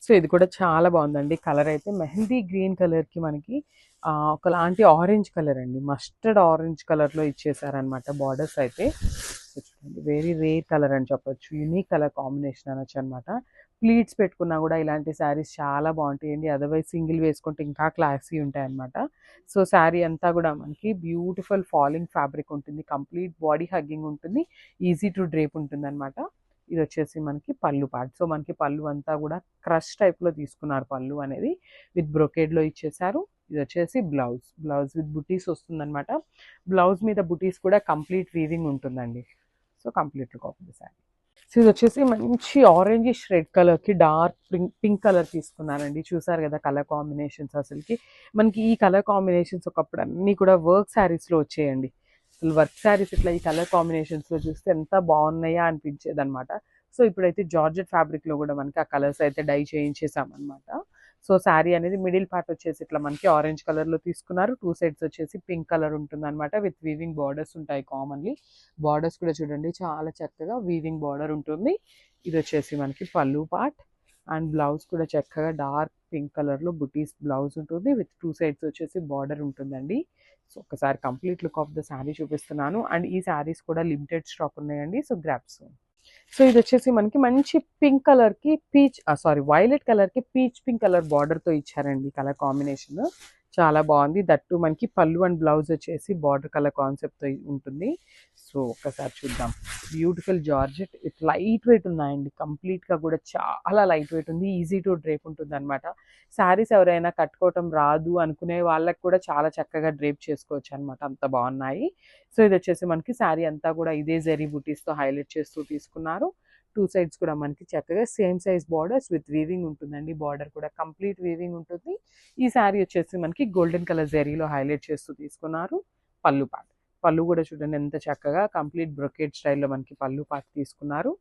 So ఇది కూడా చాలా బాగుందండి. కలర్ అయితే మెహందీ గ్రీన్ కలర్కి మనకి ఒకలాంటి ఆరెంజ్ కలర్ అండి, మస్టర్డ్ ఆరెంజ్ కలర్లో ఇచ్చేసారనమాట బార్డర్స్ అయితే. చూడండి వెరీ రేర్ కలర్ అని చెప్పొచ్చు, యూనిక్ కలర్ కాంబినేషన్ అనొచ్చు అనమాట. ప్లీట్స్ పెట్టుకున్నా కూడా ఇలాంటి శారీస్ చాలా బాగుంటాయండి. అదర్వైజ్ సింగిల్ వేసుకుంటే ఇంకా క్లాసీ ఉంటాయి అనమాట. సో శారీ అంతా కూడా మనకి బ్యూటిఫుల్ ఫాలింగ్ ఫ్యాబ్రిక్ ఉంటుంది, కంప్లీట్ బాడీ హగ్గింగ్ ఉంటుంది, ఈజీ టు డ్రేప్ ఉంటుంది అనమాట. ఇది వచ్చేసి మనకి పళ్ళు పార్ట్. సో మనకి పళ్ళు అంతా కూడా క్రష్ టైప్లో తీసుకున్నారు, పళ్ళు అనేది విత్ బ్రొకేడ్లో ఇచ్చేసారు. ఇది వచ్చేసి బ్లౌజ్, బ్లౌజ్ విత్ బుటీస్ వస్తుందన్నమాట. బ్లౌజ్ మీద బుటీస్ కూడా కంప్లీట్ వీవింగ్ ఉంటుందండి. So complete look of the sari. So ఇది వచ్చేసి మంచి ఆరెంజిష్ రెడ్ కలర్కి డార్క్ పింక్ కలర్ తీసుకున్నారండి. చూసారు కదా కలర్ కాంబినేషన్స్, అసలుకి మనకి ఈ కలర్ కాంబినేషన్స్ ఒకప్పుడు అన్నీ కూడా వర్క్ శారీస్లో వచ్చేయండి. అసలు వర్క్ శారీస్ ఇట్లా ఈ కలర్ కాంబినేషన్స్లో చూస్తే ఎంత బాగున్నాయా అనిపించేది అనమాట. సో ఇప్పుడైతే జార్జెట్ ఫ్యాబ్రిక్లో కూడా మనకి ఆ కలర్స్ అయితే డై చేయించేసామన్నమాట. సో శారీ అనేది మిడిల్ పార్ట్ వచ్చేసి ఇట్లా మనకి ఆరెంజ్ కలర్లో తీసుకున్నారు, టూ సైడ్స్ వచ్చేసి పింక్ కలర్ ఉంటుంది అనమాట, విత్ వీవింగ్ బార్డర్స్ ఉంటాయి కామన్లీ. బార్డర్స్ కూడా చూడండి చాలా చక్కగా వీవింగ్ బార్డర్ ఉంటుంది. ఇది వచ్చేసి మనకి పళ్ళు పార్ట్, అండ్ బ్లౌజ్ కూడా చక్కగా డార్క్ పింక్ కలర్లో బుటీస్ బ్లౌజ్ ఉంటుంది, విత్ టూ సైడ్స్ వచ్చేసి బార్డర్ ఉంటుందండి. సో ఒకసారి complete look of the sari చూపిస్తున్నాను. అండ్ ఈ శారీస్ కూడా లిమిటెడ్ స్టాక్ ఉన్నాయండి, సో గ్రాప్స్. సో ఇది వచ్చేసి మనకి మంచి పింక్ కలర్కి వైలెట్ కలర్కి పీచ్ పింక్ కలర్ బార్డర్తో ఇచ్చారండి కలర్ కాంబినేషన్. చాలా బాగుంది. దట్టు మనకి పళ్ళు అండ్ బ్లౌజ్ వచ్చేసి బార్డర్ కలర్ కాన్సెప్ట్తో ఉంటుంది. సో ఒక్కసారి చూద్దాం. Beautiful georgette, it light weight ఉన్నాయండి, కంప్లీట్గా కూడా చాలా లైట్ వెయిట్ ఉంది, ఈజీ టు డ్రేప్ ఉంటుంది అనమాట. శారీస్ ఎవరైనా కట్టుకోవటం రాదు అనుకునే వాళ్ళకి కూడా చాలా చక్కగా డ్రేప్ చేసుకోవచ్చు అనమాట, అంత బాగున్నాయి. సో ఇది వచ్చేసి మనకి శారీ అంతా కూడా ఇదే జరీ బుటీస్తో హైలైట్ చేస్తూ తీసుకున్నారు. టూ సైడ్స్ కూడా మనకి చక్కగా same size borders with weaving ఉంటుందండి, బార్డర్ కూడా కంప్లీట్ వీవింగ్ ఉంటుంది. ఈ శారీ వచ్చేసి మనకి గోల్డెన్ కలర్ జరీలో హైలైట్ చేస్తూ తీసుకున్నారు. పళ్ళు పార్ట్, పళ్ళు కూడా చూడండి ఎంత చక్కగా కంప్లీట్ బ్రొకేడ్ స్టైల్లో మనకి పళ్ళు పార్ట్ తీసుకున్నారు.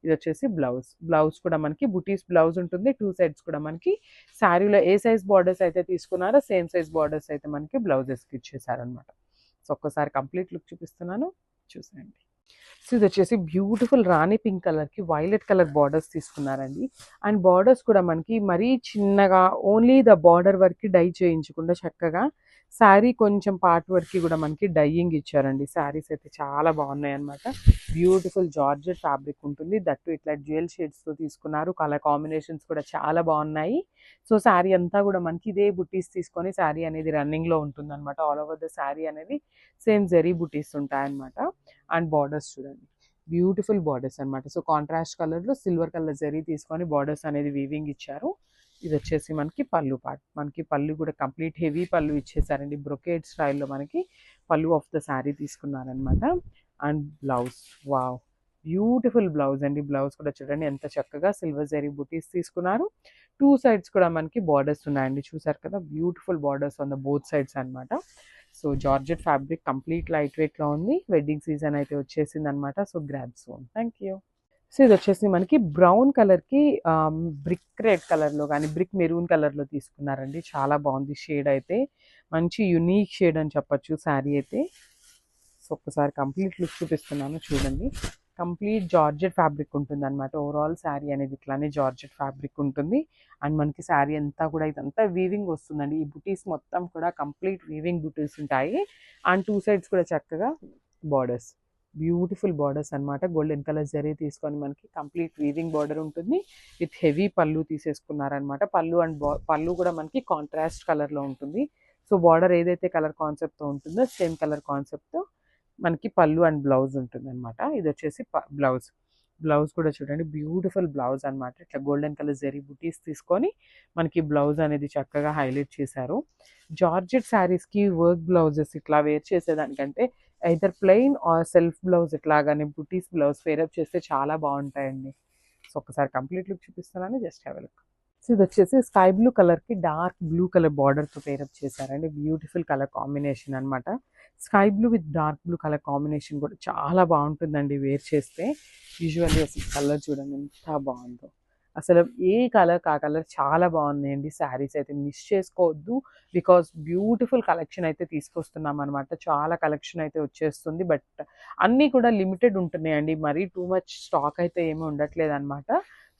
ఇది వచ్చేసి బ్లౌజ్, బ్లౌజ్ కూడా మనకి బుటీస్ బ్లౌజ్ ఉంటుంది, టూ సైడ్స్ కూడా మనకి శారీలో ఏ సైజ్ బార్డర్స్ అయితే తీసుకున్నారో సేమ్ సైజ్ బార్డర్స్ అయితే మనకి బ్లౌజెస్కి ఇచ్చేసారనమాట. సో ఒక్కసారి కంప్లీట్ లుక్ చూపిస్తున్నాను, చూసేయండి. సో ఇది వచ్చేసి బ్యూటిఫుల్ రాణి పింక్ కలర్కి వైలెట్ కలర్ బార్డర్స్ తీసుకున్నారండి. అండ్ బార్డర్స్ కూడా మనకి మరీ చిన్నగా ఓన్లీ ద బార్డర్ వరకు డై చేయించకుండా చక్కగా శారీ కొంచెం పార్ట్ వరకు కూడా మనకి డైయింగ్ ఇచ్చారండి. శారీస్ అయితే చాలా బాగున్నాయి అనమాట. బ్యూటిఫుల్ జార్జెట్ ఫ్యాబ్రిక్ ఉంటుంది, దట్టు ఇట్లా జ్యువెల్ షేడ్స్తో తీసుకున్నారు. కలర్ కాంబినేషన్స్ కూడా చాలా బాగున్నాయి. సో శారీ అంతా కూడా మనకి ఇదే బుటీస్ తీసుకొని శారీ అనేది రన్నింగ్లో ఉంటుంది అనమాట. ఆల్ ఓవర్ ద శారీ అనేది సేమ్ జరీ బుటీస్ ఉంటాయన్నమాట. అండ్ బార్డర్స్ చూడండి, బ్యూటిఫుల్ బార్డర్స్ అనమాట. సో కాంట్రాస్ట్ కలర్లో సిల్వర్ కలర్ జరీ తీసుకొని బార్డర్స్ అనేది వీవింగ్ ఇచ్చారు. ఇది వచ్చేసి మనకి పళ్ళు పార్ట్, మనకి పళ్ళు కూడా కంప్లీట్ హెవీ పళ్ళు ఇచ్చేసారండి, బ్రొకేడ్ స్టైల్లో మనకి పళ్ళు ఆఫ్ ద శారీ తీసుకున్నారనమాట. And blouse, wow beautiful blouse అండి. బ్లౌజ్ కూడా చూడండి ఎంత చక్కగా సిల్వర్ జరీ బుటీస్ తీసుకున్నారు. టూ సైడ్స్ కూడా మనకి బార్డర్స్ ఉన్నాయండి, చూసారు కదా beautiful borders on the both sides అనమాట. So georgette fabric complete light వెయిట్లో ఉంది, వెడ్డింగ్ సీజన్ అయితే వచ్చేసింది అనమాట. So grab soon, thank you. So ఇది వచ్చేసి మనకి బ్రౌన్ కలర్కి బ్రిక్ రెడ్ కలర్లో కానీ బ్రిక్ మెరూన్ కలర్లో తీసుకున్నారండి. చాలా బాగుంది షేడ్ అయితే, మంచి యునీక్ షేడ్ అని చెప్పొచ్చు శారీ అయితే. సో ఒక్కసారి కంప్లీట్ లుక్ చూపిస్తున్నాను చూడండి. కంప్లీట్ జార్జెట్ ఫ్యాబ్రిక్ ఉంటుంది అనమాట. ఓవరాల్ శారీ అనేది ఇట్లానే జార్జెట్ ఫ్యాబ్రిక్ ఉంటుంది. అండ్ మనకి శారీ అంతా కూడా ఇదంతా వీవింగ్ వస్తుందండి. ఈ బుటీస్ మొత్తం కూడా కంప్లీట్ వీవింగ్ బుటీస్ ఉంటాయి. అండ్ టూ సైడ్స్ కూడా చక్కగా బార్డర్స్, బ్యూటిఫుల్ బార్డర్స్ అనమాట. గోల్డెన్ కలర్ జరీ తీసుకొని మనకి కంప్లీట్ వీవింగ్ బార్డర్ ఉంటుంది, విత్ హెవీ పళ్ళు తీసేసుకున్నారనమాట. పళ్ళు అండ్ పళ్ళు కూడా మనకి కాంట్రాస్ట్ కలర్లో ఉంటుంది. సో బార్డర్ ఏదైతే కలర్ కాన్సెప్ట్తో ఉంటుందో సేమ్ కలర్ కాన్సెప్ట్తో మనకి పళ్ళు అండ్ బ్లౌజ్ ఉంటుంది అనమాట. ఇది వచ్చేసి బ్లౌజ్, బ్లౌజ్ కూడా చూడండి బ్యూటిఫుల్ బ్లౌజ్ అనమాట. ఇట్లా గోల్డెన్ కలర్ జరీ బుటీస్ తీసుకొని మనకి బ్లౌజ్ అనేది చక్కగా హైలైట్ చేశారు. జార్జెట్ శారీస్కి వర్క్ బ్లౌజెస్ ఇట్లా వేర్ చేసేదానికంటే either plain or self blouse ఇట్లాగానే బుటీస్ బ్లౌజ్ వేరప్ చేస్తే చాలా బాగుంటాయండి. సో ఒకసారి కంప్లీట్ లుక్ చూపిస్తున్నాను, just have a look. So ఇది వచ్చేసి స్కై బ్లూ కలర్కి డార్క్ బ్లూ కలర్ బార్డర్తో పేరప్ చేశారండి. బ్యూటిఫుల్ కలర్ కాంబినేషన్ అనమాట. Sky blue with dark blue colour combination కూడా చాలా బాగుంటుందండి వేర్ చేస్తే. యూజువల్లీ అసలు కలర్ చూడండి ఎంత బాగుందో, అసలు ఏ కలర్ కా కలర్ చాలా బాగున్నాయండి. శారీస్ అయితే మిస్ చేసుకోవద్దు, బికాస్ బ్యూటిఫుల్ కలెక్షన్ అయితే తీసుకొస్తున్నాం అనమాట. చాలా కలెక్షన్ అయితే వచ్చేస్తుంది, బట్ అన్నీ కూడా లిమిటెడ్ ఉంటున్నాయండి, మరీ టూ మచ్ స్టాక్ అయితే ఏమీ ఉండట్లేదు అనమాట.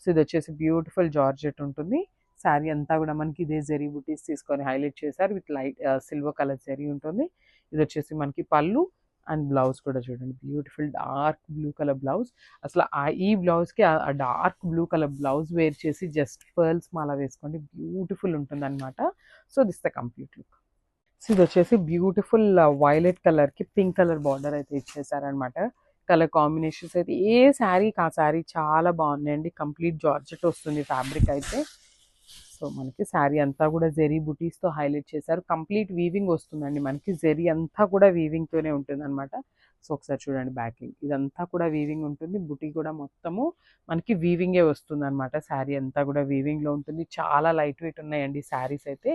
సో ఇది వచ్చేసి బ్యూటిఫుల్ జార్జెట్ ఉంటుంది. శారీ అంతా కూడా మనకి ఇదే జెరీ బుటీస్ తీసుకొని హైలైట్ చేశారు with light silver colour zari ఉంటుంది. ఇది వచ్చేసి మనకి పళ్ళు అండ్ బ్లౌజ్ కూడా చూడండి beautiful dark blue colour blouse. అసలు ఈ బ్లౌజ్కి ఆ dark blue colour blouse wear చేసి జస్ట్ పర్ల్స్ మాల వేసుకోండి బ్యూటిఫుల్ ఉంటుంది అనమాట. So this the complete look. So ఇది వచ్చేసి బ్యూటిఫుల్ వైలెట్ కలర్కి పింక్ కలర్ బార్డర్ అయితే ఇచ్చేసారనమాట. కలర్ కాంబినేషన్స్ అయితే ఏ శారీకి ఆ శారీ చాలా బాగున్నాయండి. కంప్లీట్ జార్జెట్ వస్తుంది ఫ్యాబ్రిక్ అయితే. సో మనకి శారీ అంతా కూడా జెరీ బుటీస్తో హైలైట్ చేశారు. కంప్లీట్ వీవింగ్ వస్తుందండి మనకి. జెరీ అంతా కూడా వీవింగ్తోనే ఉంటుంది అనమాట. సో ఒకసారి చూడండి బ్యాకింగ్ ఇదంతా కూడా వీవింగ్ ఉంటుంది. బుటీ కూడా మొత్తము మనకి వీవింగే వస్తుంది అనమాట. శారీ అంతా కూడా వీవింగ్లో ఉంటుంది. చాలా లైట్ వెయిట్ ఉన్నాయండి శారీస్ అయితే.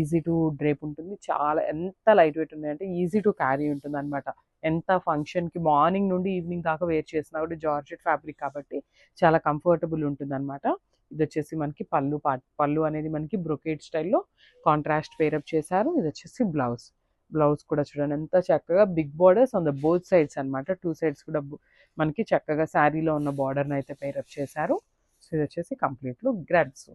ఈజీ టు డ్రేప్ ఉంటుంది. చాలా ఎంత లైట్ వెయిట్ ఉన్నాయంటే ఈజీ టు క్యారీ ఉంటుంది అనమాట. ఎంత ఫంక్షన్కి మార్నింగ్ నుండి ఈవినింగ్ దాకా వేర్ చేసినా కూడా జార్జెట్ ఫ్యాబ్రిక్ కాబట్టి చాలా కంఫర్టబుల్ ఉంటుంది అనమాట. ఇది వచ్చేసి మనకి పళ్ళు పార్ట్. పళ్ళు అనేది మనకి బ్రొకేట్ స్టైల్లో కాంట్రాస్ట్ పేరప్ చేశారు. ఇది వచ్చేసి బ్లౌజ్. బ్లౌజ్ కూడా చూడండి ఎంత చక్కగా big borders on the both sides అనమాట. 2 సైడ్స్ కూడా మనకి చక్కగా శారీలో ఉన్న బార్డర్ని అయితే పేరప్ చేశారు. సో ఇది వచ్చేసి కంప్లీట్ లుక్. గ్రాడ్స్.